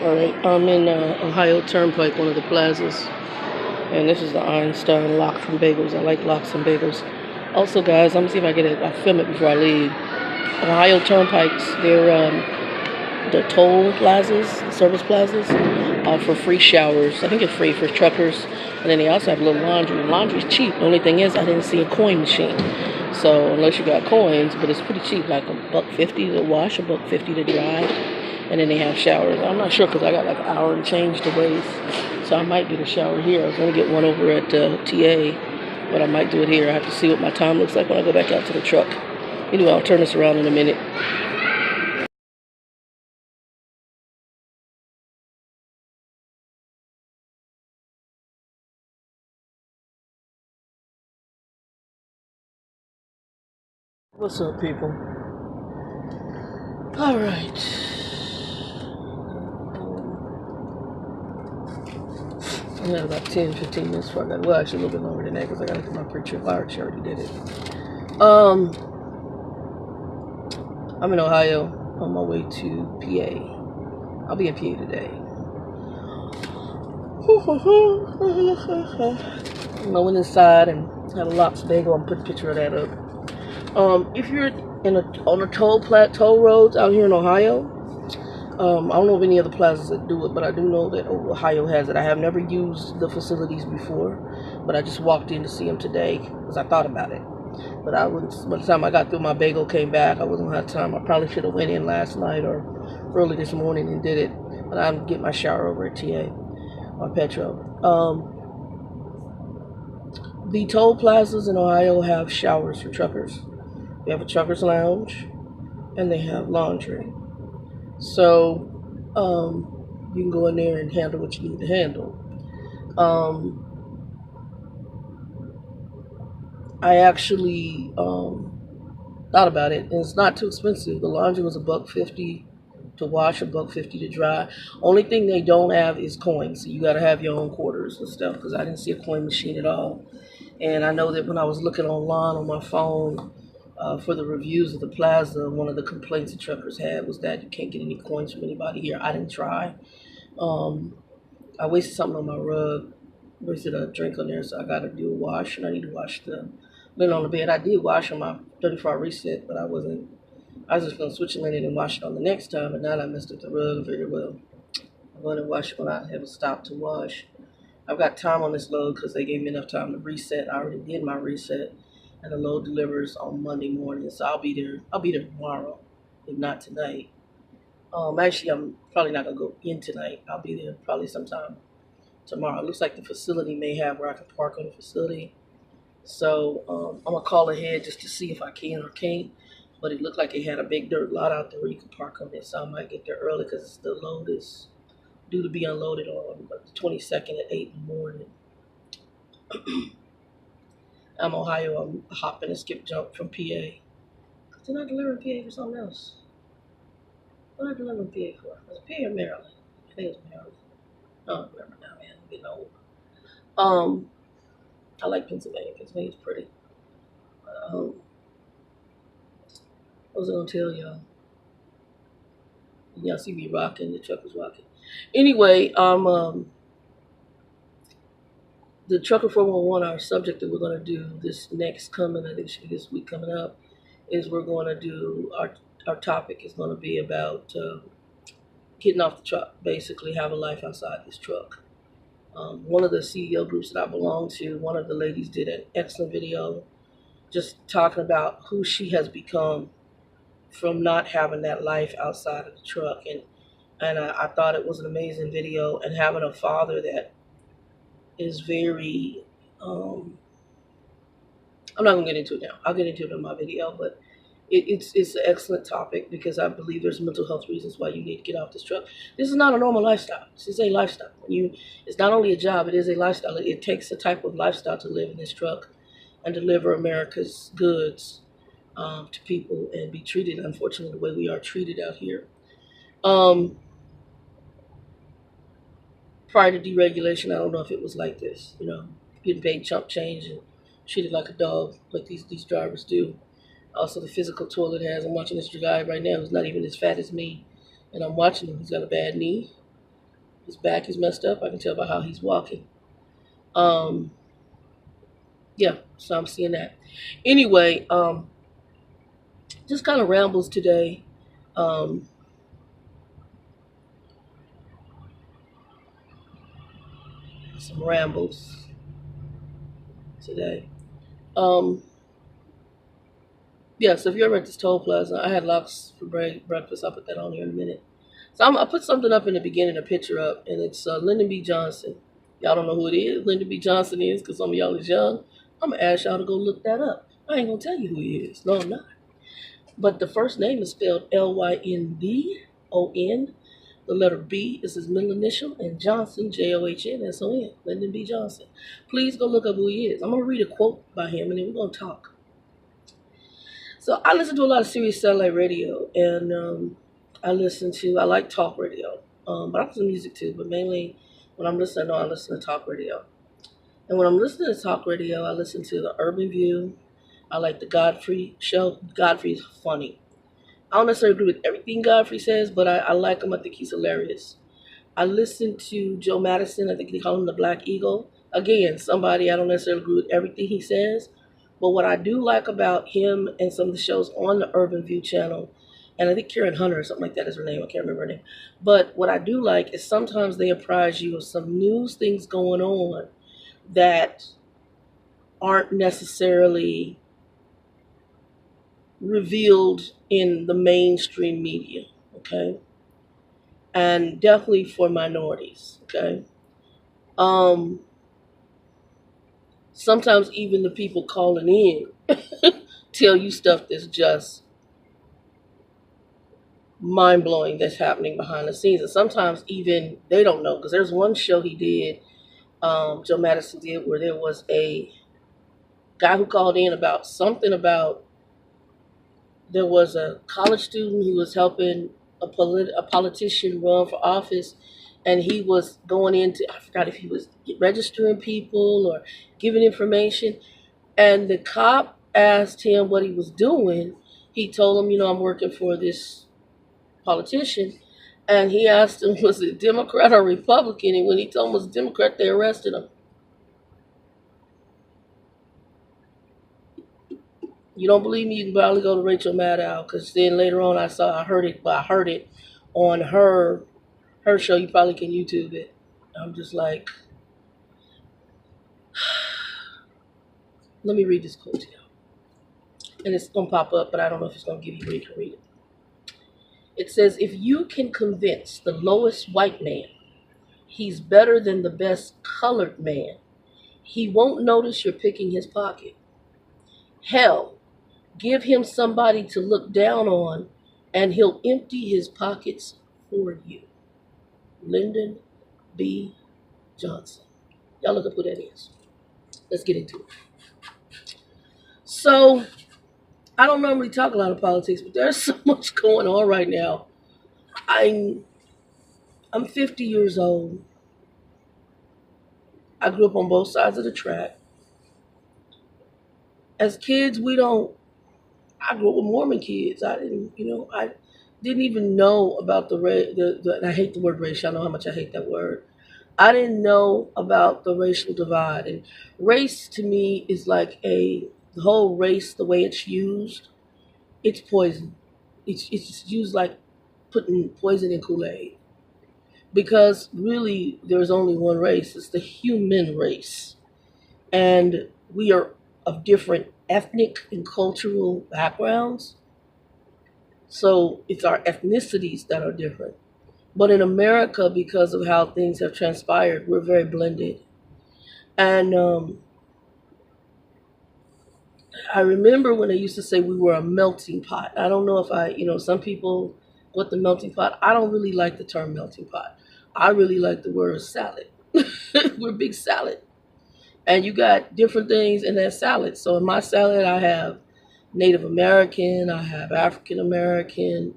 Alright, I'm in Ohio Turnpike, one of the plazas. And this is the Einstein Lock from Bagels. I like locks and bagels. Also, guys, I'm going to see if I get it. I'll film it before I leave. Ohio Turnpikes, they're the toll plazas, service plazas, offer free showers. I think it's free for truckers. And then they also have a little laundry. Laundry's cheap. The only thing is, I didn't see a coin machine. So, unless you got coins, but it's pretty cheap, like $1.50 to wash, $1.50 to dry. And then they have showers. I'm not sure because I got like an hour and change to waste. So I might get a shower here. I was going to get one over at TA, but I might do it here. I have to see what my time looks like when I go back out to the truck. Anyway, I'll turn this around in a minute. What's up, people? All right. I got about 10-15 minutes before I got, well, actually a little bit longer than that because I got to do my pre-trip. I already did it. I'm in Ohio on my way to PA. I'll be in PA today. I went inside and had a lox bagel. I'm putting a picture of that up. If you're on a toll roads out here in Ohio, I don't know of any other plazas that do it, but I do know that Ohio has it. I have never used the facilities before, but I just walked in to see them today because I thought about it. But by the time I got through my bagel, came back, I wasn't gonna have time. I probably should have went in last night or early this morning and did it. But I'm getting my shower over at TA or Petro. The toll plazas in Ohio have showers for truckers. They have a trucker's lounge and they have laundry. So you can go in there and handle what you need to handle. I actually thought about it, and it's not too expensive. The laundry was $1.50 to wash, $1.50 to dry. Only thing they don't have is coins, so you got to have your own quarters and stuff. Because I didn't see a coin machine at all, and I know that when I was looking online on my phone for the reviews of the plaza, one of the complaints the truckers had was that you can't get any coins from anybody here. I didn't try. I wasted something on my rug, wasted a drink on there, so I got to do a wash, and I need to wash the linen on the bed. I did wash on my 34-hour reset, but I was just going to switch the linen and wash it on the next time, but now that I messed up the rug very well. I'm going to wash it when I have a stop to wash. I've got time on this load because they gave me enough time to reset. I already did my reset, and the load delivers on Monday morning, so I'll be there tomorrow, if not tonight. Actually, I'm probably not going to go in tonight. I'll be there probably sometime tomorrow. It looks like the facility may have where I can park on the facility. So I'm going to call ahead just to see if I can or can't. But it looked like it had a big dirt lot out there where you can park on it. So I might get there early because the load is due to be unloaded on the 22nd at 8 in the morning. I'm Ohio. I'm hopping and skip jump from PA. Did I deliver PA for something else? What did I deliver PA for? Was it PA or Maryland? I think it was Maryland. I don't remember now, man. I'm getting old. I like Pennsylvania. Pennsylvania's pretty. What was I gonna tell y'all? Y'all see me rocking. The truck was rocking. Anyway, the Trucker411, our subject that we're gonna do this next coming, I think it should be this week coming up, is we're gonna do our topic is gonna be about getting off the truck. Basically, have a life outside this truck. One of the CEO groups that I belong to, one of the ladies did an excellent video just talking about who she has become from not having that life outside of the truck. And I thought it was an amazing video, and having a father that is very, I'm not going to get into it now. I'll get into it in my video, but it's an excellent topic because I believe there's mental health reasons why you need to get off this truck. This is not a normal lifestyle. This is a lifestyle. It's not only a job, it is a lifestyle. It takes a type of lifestyle to live in this truck and deliver America's goods to people and be treated, unfortunately, the way we are treated out here. Prior to deregulation, I don't know if it was like this, getting paid chump change and treated like a dog, like these drivers do. Also, the physical toll it has. I'm watching this guy right now who's not even as fat as me, and I'm watching him. He's got a bad knee. His back is messed up. I can tell by how he's walking. Yeah, so I'm seeing that. Anyway, just kind of rambles today. Um, some rambles today. Um, yeah, so if you're ever at this toll plaza, I had lox for breakfast. I'll put that on here in a minute. So I put something up in the beginning, a picture up, and it's Lyndon B. Johnson. Y'all don't know who it is. Lyndon B. Johnson is, because some of y'all is young. I'm going to ask y'all to go look that up. I ain't going to tell you who he is. No, I'm not. But the first name is spelled Lyndon. The letter B is his middle initial, and Johnson, Johnsson, Lyndon B. Johnson. Please go look up who he is. I'm going to read a quote by him, and then we're going to talk. So I listen to a lot of Sirius satellite radio, and I like talk radio, but I listen to music too, but mainly when I'm listening, I listen to talk radio. And when I'm listening to talk radio, I listen to the Urban View. I like the Godfrey show. Godfrey's funny. I don't necessarily agree with everything Godfrey says, but I like him. I think he's hilarious. I listen to Joe Madison. I think they call him the Black Eagle. Again, somebody I don't necessarily agree with everything he says, but what I do like about him and some of the shows on the Urban View channel, and I think Karen Hunter or something like that is her name. I can't remember her name. But what I do like is sometimes they apprise you of some news things going on that aren't necessarily revealed in the mainstream media, okay? And definitely for minorities, okay? Sometimes even the people calling in tell you stuff that's just mind-blowing that's happening behind the scenes. And sometimes even they don't know, because there's one show he did, Joe Madison did, where there was a guy who called in about something about there was a college student who was helping a politician run for office, and he was going into, I forgot if he was registering people or giving information, and the cop asked him what he was doing. He told him, I'm working for this politician, and he asked him, was it Democrat or Republican? And when he told him it was Democrat, they arrested him. You don't believe me? You can probably go to Rachel Maddow, because then later on I heard it on her show. You probably can YouTube it. I'm just like, let me read this quote to you. And it's going to pop up, but I don't know if it's going to give you where you can read it. It says, if you can convince the lowest white man he's better than the best colored man, he won't notice you're picking his pocket. Hell, give him somebody to look down on, and he'll empty his pockets for you. Lyndon B. Johnson. Y'all look up who that is. Let's get into it. So, I don't normally talk a lot of politics, but there's so much going on right now. I'm 50 years old. I grew up on both sides of the track. As kids, I grew up with Mormon kids. I didn't even know about and I hate the word race. Y'all know how much I hate that word. I didn't know about the racial divide. And race to me is like the whole race, the way it's used, it's poison. It's used like putting poison in Kool-Aid. Because really, there's only one race. It's the human race. And we are of different ethnic and cultural backgrounds. So it's our ethnicities that are different. But in America, because of how things have transpired, we're very blended. And I remember when they used to say we were a melting pot. I don't know if some people, what the melting pot, I don't really like the term melting pot. I really like the word salad. We're a big salad. And you got different things in that salad. So in my salad, I have Native American, I have African American.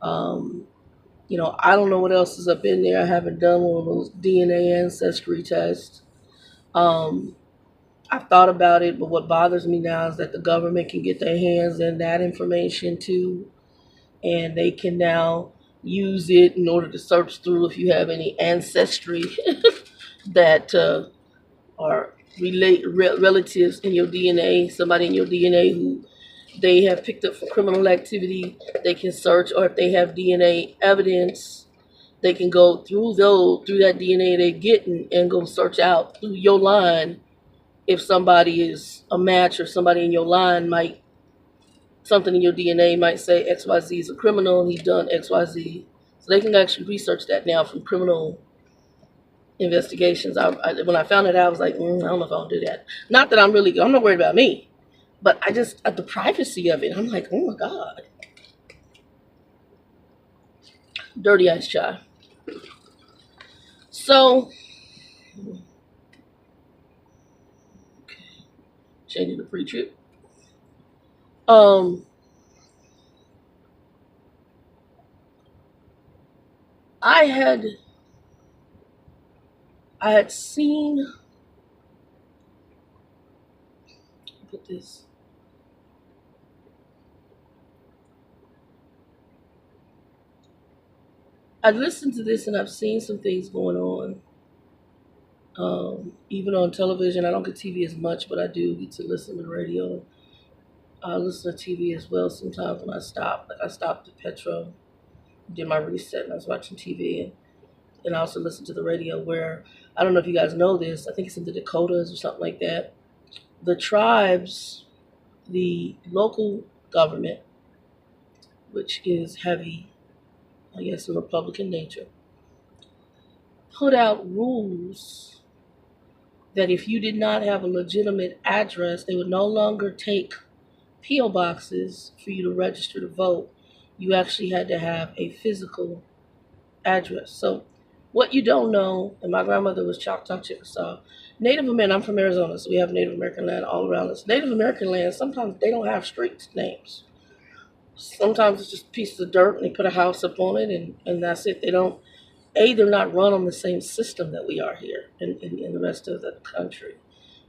I don't know what else is up in there. I haven't done one of those DNA ancestry tests. I've thought about it, but what bothers me now is that the government can get their hands in that information too. And they can now, use it in order to search through if you have any ancestry that are relatives in your DNA, somebody in your DNA who they have picked up for criminal activity. They can search, or if they have DNA evidence, they can go through that DNA they get and go search out through your line if somebody is a match, or somebody in your line might, something in your DNA might say XYZ is a criminal and he's done XYZ. So they can actually research that now from criminal investigations. When I found it out, I was like, I don't know if I'll do that. Not that I'm not worried about me, but I just, the privacy of it, I'm like, oh my God. Dirty ice chai. So, changing the pre-trip. I had seen, put this. I've listened to this and I've seen some things going on. Even on television, I don't get TV as much, but I do get to listen to radio. I listen to TV as well sometimes when I stop. Like I stopped at Petro, did my reset, and I was watching TV. And I also listen to the radio where, I don't know if you guys know this, I think it's in the Dakotas or something like that. The tribes, the local government, which is heavy, I guess, in Republican nature, put out rules that if you did not have a legitimate address, they would no longer take P.O. boxes for you to register to vote. You actually had to have a physical address. So what you don't know, and my grandmother was Choctaw Chickasaw, Native American, I'm from Arizona, so we have Native American land all around us. Native American land, sometimes they don't have street names. Sometimes it's just pieces of dirt and they put a house up on it and that's it. They're not run on the same system that we are here in the rest of the country,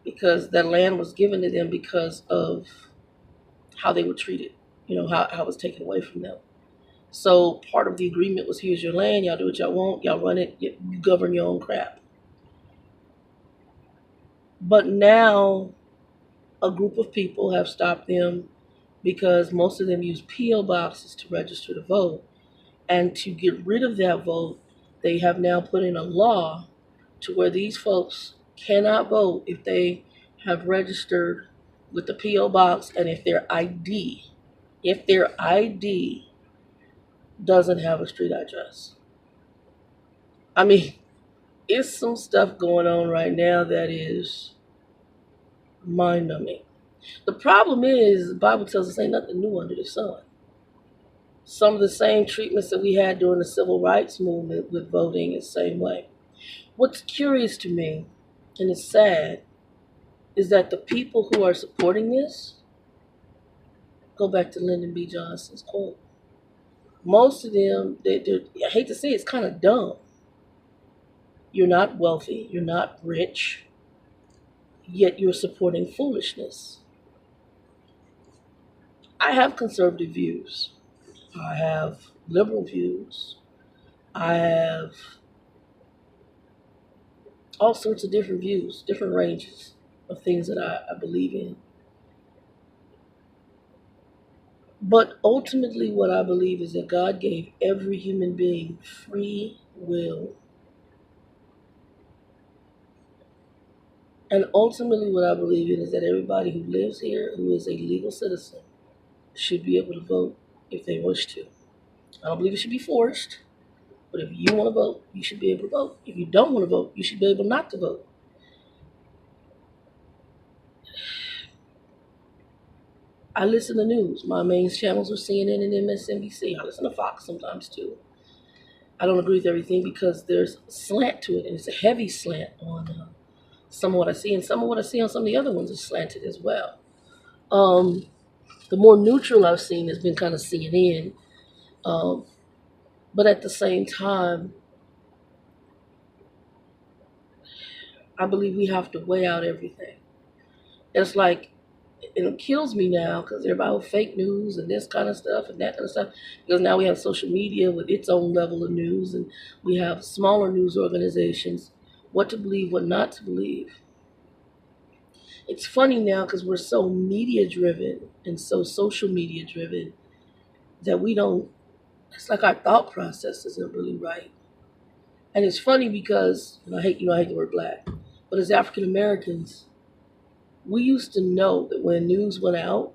because that land was given to them because of how they were treated, how it was taken away from them. So part of the agreement was, here's your land, y'all do what y'all want, y'all run it, you govern your own crap. But now a group of people have stopped them because most of them use P.O. boxes to register to vote. And to get rid of that vote, they have now put in a law to where these folks cannot vote if they have registered with the P.O. box and if their ID doesn't have a street address. I mean, it's some stuff going on right now that is mind-numbing. The problem is, the Bible tells us ain't nothing new under the sun. Some of the same treatments that we had during the civil rights movement with voting is the same way. What's curious to me, and it's sad, is that the people who are supporting this, go back to Lyndon B. Johnson's quote. Most of them, I hate to say it's kind of dumb. You're not wealthy, you're not rich, yet you're supporting foolishness. I have conservative views. I have liberal views. I have all sorts of different views, different ranges of things that I believe in. But ultimately what I believe is that God gave every human being free will. And ultimately what I believe in is that everybody who lives here, who is a legal citizen, should be able to vote if they wish to. I don't believe it should be forced, but if you want to vote, you should be able to vote. If you don't want to vote, you should be able not to vote. I listen to news. My main channels are CNN and MSNBC. I listen to Fox sometimes too. I don't agree with everything because there's a slant to it, and it's a heavy slant on some of what I see, and some of what I see on some of the other ones is slanted as well. The more neutral I've seen has been kind of CNN, but at the same time, I believe we have to weigh out everything. It's like it kills me now because everybody with fake news and this kind of stuff and that kind of stuff. Because now we have social media with its own level of news, and we have smaller news organizations. What to believe, what not to believe. It's funny now because we're so media driven and so social media driven that we don't. It's like our thought process isn't really right. And it's funny because I hate the word black, but as African Americans, we used to know that when news went out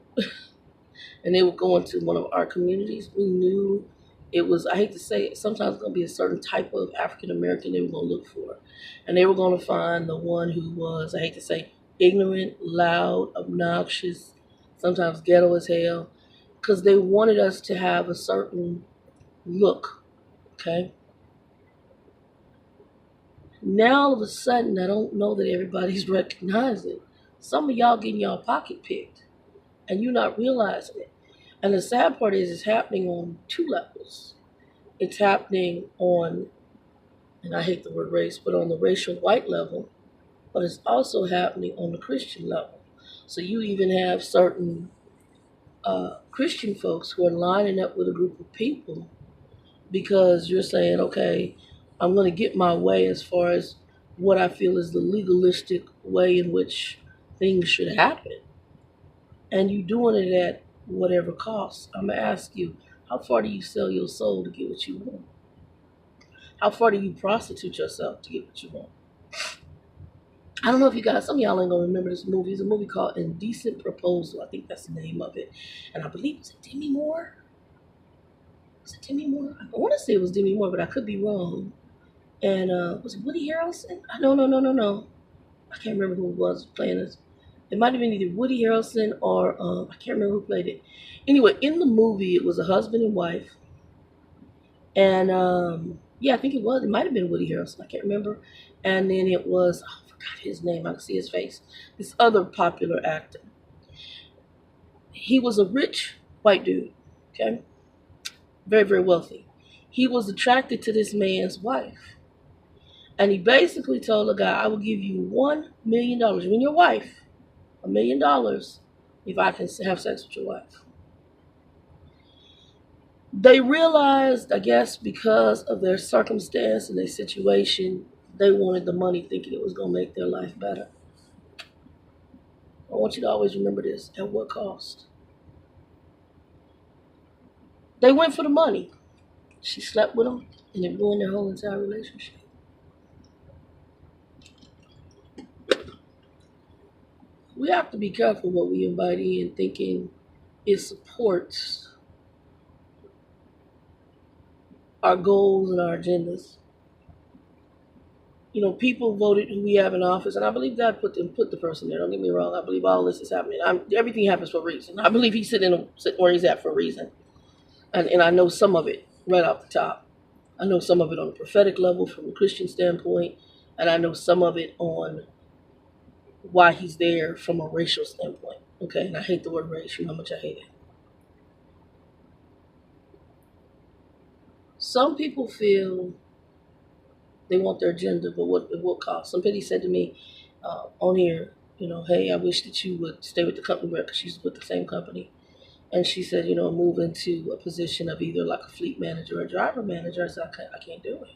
and they would go into one of our communities, we knew it was, I hate to say it, sometimes going to be a certain type of African American they were going to look for. And they were going to find the one who was, I hate to say, ignorant, loud, obnoxious, sometimes ghetto as hell, because they wanted us to have a certain look, okay? Now all of a sudden, I don't know that everybody's recognizing. Some of y'all getting y'all pocket picked, and you're not realizing it. And the sad part is it's happening on two levels. It's happening on, and I hate the word race, but on the racial white level, but it's also happening on the Christian level. So you even have certain Christian folks who are lining up with a group of people because you're saying, okay, I'm going to get my way as far as what I feel is the legalistic way in which things should happen. And you doing it at whatever cost. I'm going to ask you, how far do you sell your soul to get what you want? How far do you prostitute yourself to get what you want? I don't know if you guys, some of y'all ain't going to remember this movie. It's a movie called Indecent Proposal. I think that's the name of it. And I believe it's Demi Moore. Was it Demi Moore? I want to say it was Demi Moore, but I could be wrong. And was it Woody Harrelson? No. I can't remember who it was playing this. It might have been either Woody Harrelson or I can't remember who played it. Anyway, in the movie, it was a husband and wife. And yeah, I think it was. It might have been Woody Harrelson. I can't remember. And then it was, I forgot his name. I can see his face. This other popular actor. He was a rich white dude. Okay. Very, very wealthy. He was attracted to this man's wife. And he basically told the guy, I will give you $1 million. You and your wife, $1 million if I can have sex with your wife. They realized, I guess, because of their circumstance and their situation, they wanted the money thinking it was going to make their life better. I want you to always remember this. At what cost? They went for the money. She slept with him, and it ruined their whole entire relationship. We have to be careful what we invite in, thinking it supports our goals and our agendas. You know, people voted who we have in office, and I believe God put the person there. Don't get me wrong. I believe all this is happening. Everything happens for a reason. I believe he's sitting where he's at for a reason. And I know some of it right off the top. I know some of it on a prophetic level from a Christian standpoint, and I know some of it on why he's there from a racial standpoint. Okay, and I hate the word race. You know how much I hate it. Some people feel they want their agenda, but at what cost? Somebody said to me on here, hey, I wish that you would stay with the company because she's with the same company. And she said, move into a position of either like a fleet manager or a driver manager. I said, I can't do it.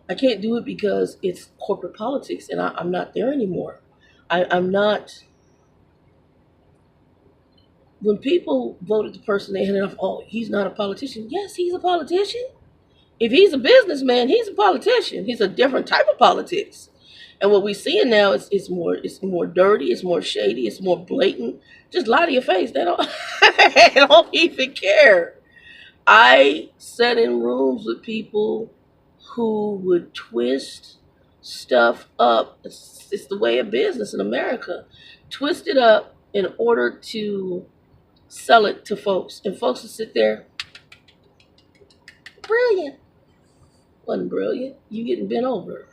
I can't do it because it's corporate politics, and I'm not there anymore. I'm not. When people voted the person they handed off, oh, he's not a politician. Yes, he's a politician. If he's a businessman, he's a politician. He's a different type of politics. And what we're seeing now is it's more dirty, it's more shady, it's more blatant. Just lie to your face. They don't they don't even care. I sat in rooms with people who would twist stuff up. It's the way of business in America. Twist it up in order to sell it to folks. And folks will sit there, brilliant. Wasn't brilliant. You getting bent over.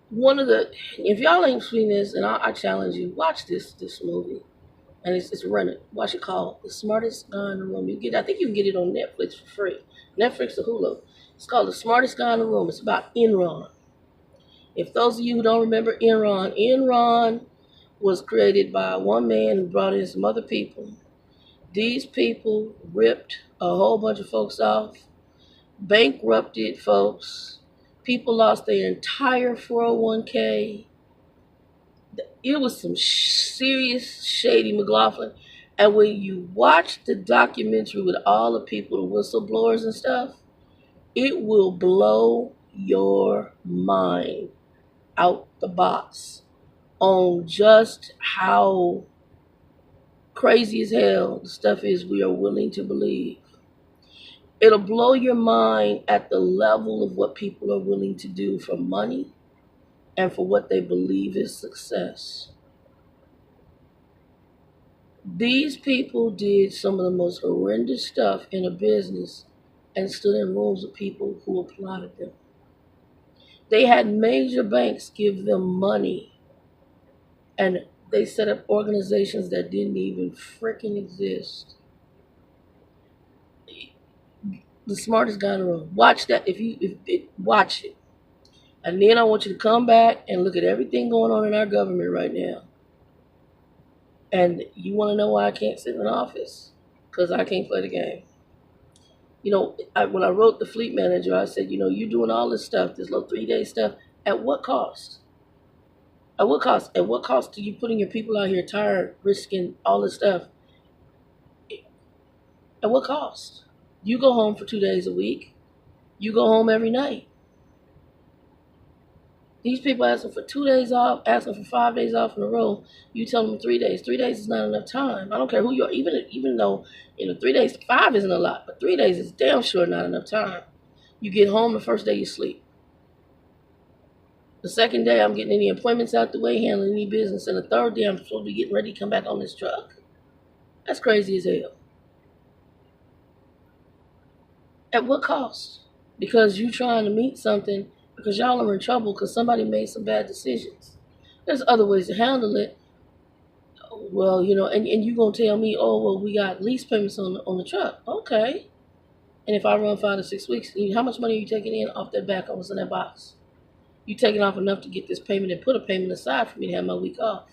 If y'all ain't seen this, and I challenge you, watch this movie. And it's running. Watch it called The Smartest Guy in the Room. I think you can get it on Netflix for free. Netflix or Hulu. It's called The Smartest Guy in the Room. It's about Enron. If those of you who don't remember Enron was created by one man who brought in some other people. These people ripped a whole bunch of folks off, bankrupted folks. People lost their entire 401k. It was some serious shady McLaughlin. And when you watch the documentary with all the people, the whistleblowers and stuff, it will blow your mind out the box on just how crazy as hell the stuff is we are willing to believe. It'll blow your mind at the level of what people are willing to do for money and for what they believe is success. These people did some of the most horrendous stuff in a business and stood in rooms with people who applauded them. They had major banks give them money, and they set up organizations that didn't even freaking exist. The smartest guy in the room. Watch that. Watch it, and then I want you to come back and look at everything going on in our government right now. And you want to know why I can't sit in an office? Because I can't play the game. You know, when I wrote The Fleet Manager, I said, you know, you're doing all this stuff, this little 3-day stuff. At what cost? At what cost? At what cost are you putting your people out here tired, risking all this stuff? At what cost? You go home for 2 days a week. You go home every night. These people asking for 2 days off, asking for 5 days off in a row. You tell them 3 days. 3 days is not enough time. I don't care who you are. Even though, 3 days, 5 isn't a lot, but 3 days is damn sure not enough time. You get home, the first day you sleep. The second day, I'm getting any appointments out the way, handling any business. And the third day, I'm supposed to be getting ready to come back on this truck. That's crazy as hell. At what cost? Because you trying to meet something, because y'all are in trouble because somebody made some bad decisions. There's other ways to handle it. Well, and you're going to tell me, oh, well, we got lease payments on the truck. Okay. And if I run 5 to 6 weeks, how much money are you taking in off that back on what's in that box? You taking off enough to get this payment and put a payment aside for me to have my week off.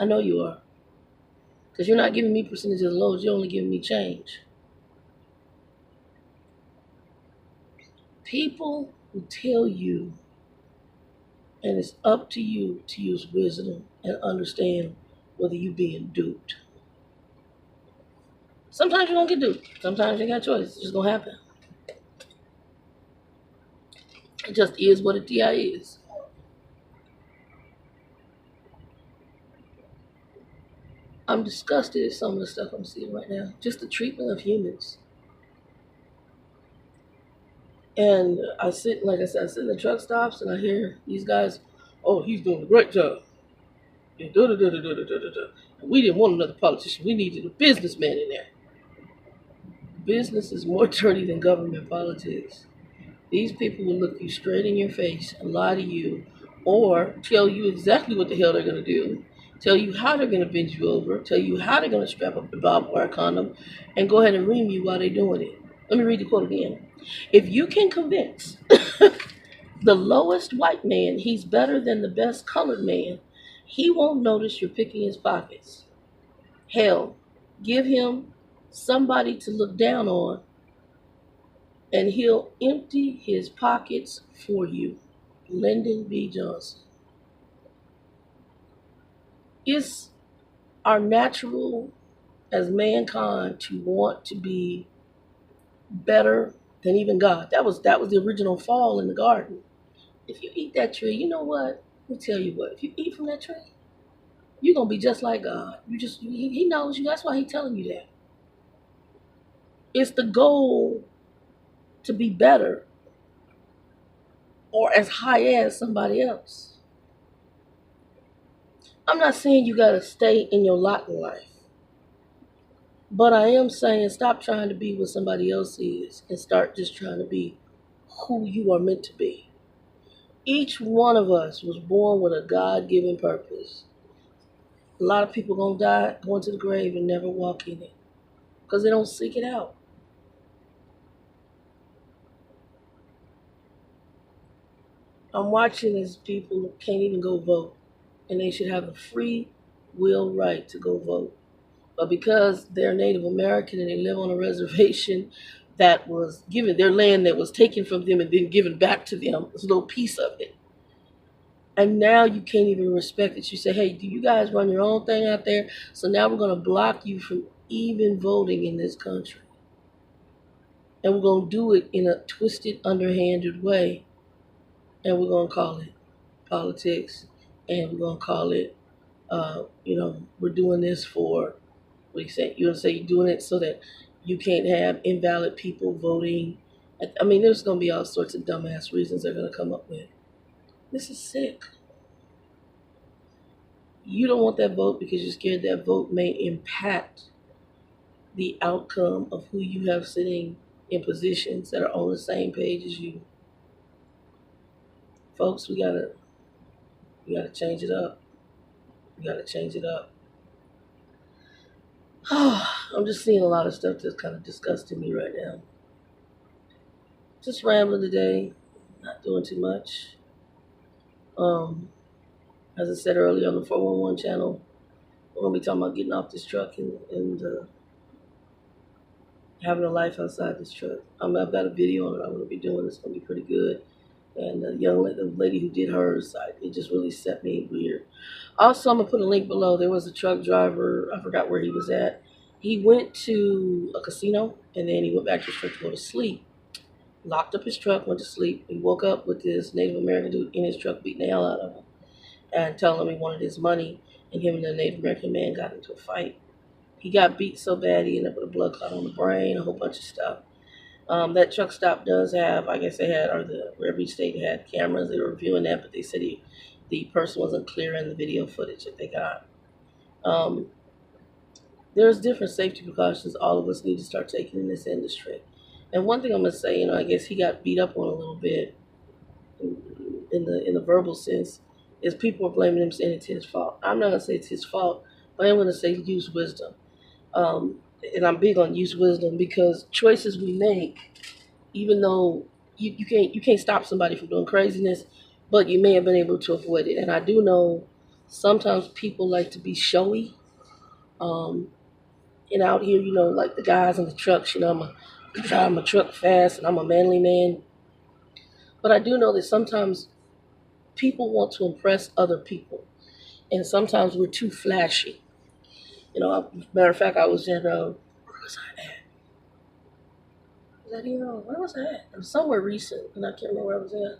I know you are. Because you're not giving me percentage of the loads. You're only giving me change. People will tell you, and it's up to you to use wisdom and understand whether you're being duped. Sometimes you're going to get duped. Sometimes you got a choice. It's just going to happen. It just is what a TI is. I'm disgusted at some of the stuff I'm seeing right now. Just the treatment of humans. And I sit in the truck stops and I hear these guys, oh, he's doing a great job. And we didn't want another politician. We needed a businessman in there. Business is more dirty than government politics. These people will look you straight in your face and lie to you, or tell you exactly what the hell they're going to do, tell you how they're going to bend you over, tell you how they're going to strap up the barbed wire condom, and go ahead and ream you while they're doing it. Let me read the quote again. If you can convince the lowest white man he's better than the best colored man, he won't notice you're picking his pockets. Hell, give him somebody to look down on, and he'll empty his pockets for you. Lyndon B. Johnson. It's our natural as mankind to want to be better than even God. That was the original fall in the garden. If you eat that tree, you know what? Let me tell you what. If you eat from that tree, you're gonna be just like God. He knows you. That's why he's telling you that. It's the goal to be better or as high as somebody else. I'm not saying you gotta stay in your lot in life. But I am saying stop trying to be what somebody else is and start just trying to be who you are meant to be. Each one of us was born with a God-given purpose. A lot of people gonna die, going to the grave and never walk in it because they don't seek it out. I'm watching as people can't even go vote. and they should have a free will right to go vote. But because they're Native American and they live on a reservation that was given, their land that was taken from them and then given back to them, a little piece of it. And now you can't even respect it. You say, hey, do you guys run your own thing out there? So now we're going to block you from even voting in this country. And we're going to do it in a twisted, underhanded way. And we're going to call it politics. And we're going to call it, we're doing this for, what do you say? You're going to say you're doing it so that you can't have invalid people voting. I mean, there's going to be all sorts of dumbass reasons they're going to come up with. This is sick. You don't want that vote because you're scared that vote may impact the outcome of who you have sitting in positions that are on the same page as you. Folks, we gotta change it up. We gotta change it up. I'm just seeing a lot of stuff that's kind of disgusting me right now. Just rambling today, not doing too much. As I said earlier on the 411 channel, we're going to be talking about getting off this truck and having a life outside this truck. I've got a video on it I'm going to be doing. It's going to be pretty good. And the lady who did hers, it just really set me weird. Also, I'm going to put a link below. There was a truck driver, I forgot where he was at. He went to a casino, and then he went back to his truck to go to sleep. Locked up his truck, went to sleep. He woke up with this Native American dude in his truck beating the hell out of him and telling him he wanted his money, and him and the Native American man got into a fight. He got beat so bad he ended up with a blood clot on the brain, a whole bunch of stuff. That truck stop does have, I guess they had, every state had cameras. They were reviewing that, but they said the person wasn't clear in the video footage that they got. There's different safety precautions all of us need to start taking in this industry. And one thing I'm going to say, I guess he got beat up on a little bit in the verbal sense, is people are blaming him saying it's his fault. I'm not going to say it's his fault, but I'm going to say use wisdom. And I'm big on use wisdom because choices we make, even though you can't stop somebody from doing craziness, but you may have been able to avoid it. And I do know sometimes people like to be showy. And out here, like the guys in the trucks, I'm a drive my truck fast and I'm a manly man. But I do know that sometimes people want to impress other people. And sometimes we're too flashy. Matter of fact, I was in, where was I at? Where was I at? It was somewhere recent, and I can't remember where I was at.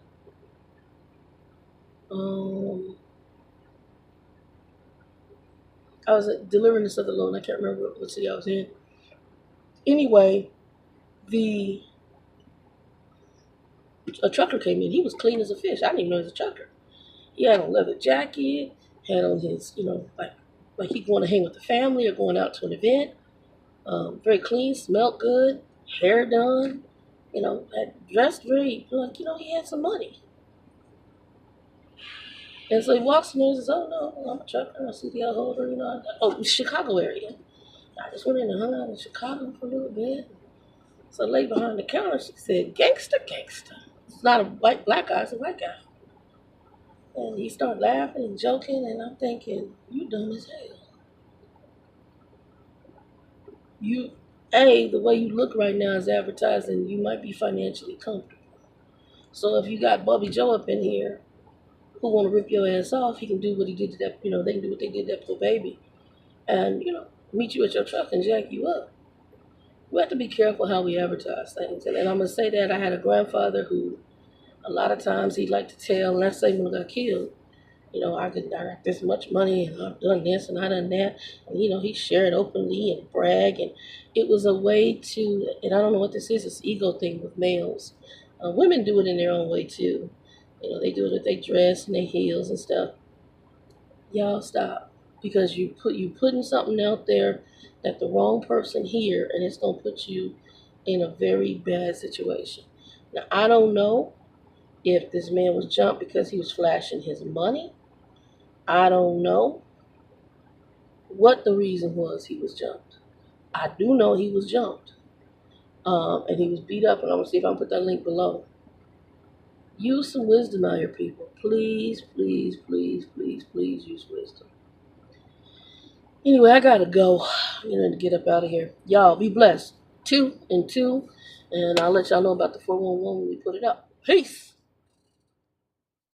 I was delivering this other load, and I can't remember what city I was in. Anyway, a trucker came in. He was clean as a fish. I didn't even know he was a trucker. He had on a leather jacket, had on his, like he going to hang with the family or going out to an event. Very clean, smelled good, hair done, had dressed very, he had some money. And so he walks in there and says, oh, no, I'm a trucker. I see the holder, Chicago area. I just went in and hung out in Chicago for a little bit. So I laid behind the counter. She said, gangster, gangster. It's not a black guy, it's a white guy. And he started laughing and joking, and I'm thinking, you dumb as hell. The way you look right now is advertising you might be financially comfortable. So if you got Bubby Joe up in here who want to rip your ass off, he can do what he did to that, they can do what they did to that poor baby. And, meet you at your truck and jack you up. We have to be careful how we advertise things. And I'm going to say that I had a grandfather who a lot of times he'd like to tell, and let's say when I got killed, I got this much money and I've done this and I done that. And, he shared openly and brag. And it was a way to, and I don't know what this is, it's an ego thing with males. Women do it in their own way too. They do it with their dress and their heels and stuff. Y'all stop. Because you putting something out there that the wrong person hear, and it's going to put you in a very bad situation. Now, I don't know if this man was jumped because he was flashing his money. I don't know what the reason was he was jumped. I do know he was jumped. And he was beat up, and I'm going to see if I can put that link below. Use some wisdom out here, people. Please, please, please, please, please use wisdom. Anyway, I gotta go. To get up out of here. Y'all be blessed. 2 and 2. And I'll let y'all know about the 411 when we put it up. Peace.